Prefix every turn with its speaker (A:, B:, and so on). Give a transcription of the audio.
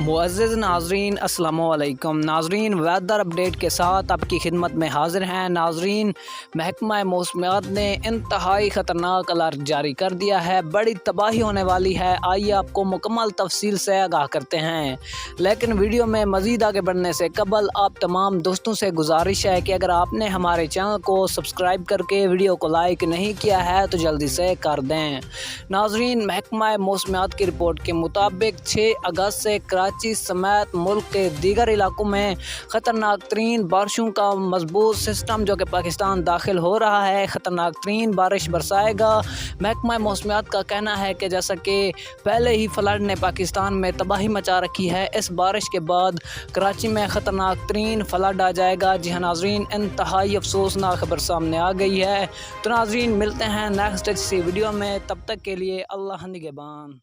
A: मुअज़्ज़िज़ नाज़रीन अस्सलामु अलैकुम। नाज़रीन वेदर अपडेट के साथ आपकी खिदमत में हाज़िर हैं। नाज़रीन महकमा मौसमियात ने इंतहाई ख़तरनाक अलर्ट जारी कर दिया है, बड़ी तबाही होने वाली है। आइए आपको मुकम्मल तफसील से आगाह करते हैं, लेकिन वीडियो में मज़ीद आगे बढ़ने से कबल आप तमाम दोस्तों से गुजारिश है कि अगर आपने हमारे चैनल को सब्सक्राइब करके वीडियो को लाइक नहीं किया है तो जल्दी से कर दें। नाज़रीन महकमा मौसमियात की रिपोर्ट के मुताबिक 6 अगस्त से कराची समेत मुल्क के दीगर इलाकों में ख़तरनाक तरीन बारिशों का मजबूत सिस्टम जो कि पाकिस्तान दाखिल हो रहा है, ख़तरनाक तरीन बारिश बरसाएगा। महकमा मौसमियात का कहना है कि जैसा कि पहले ही फ्लड ने पाकिस्तान में तबाही मचा रखी है, इस बारिश के बाद कराची में ख़तरनाक तरीन फ्लड आ जाएगा। जी हाँ नाज़रीन, इंतहाई अफसोसनाक खबर सामने आ गई है। तो नाज़रीन मिलते हैं नेक्स्ट अच्छी वीडियो में, तब तक के लिए अल्लाह निगहबान।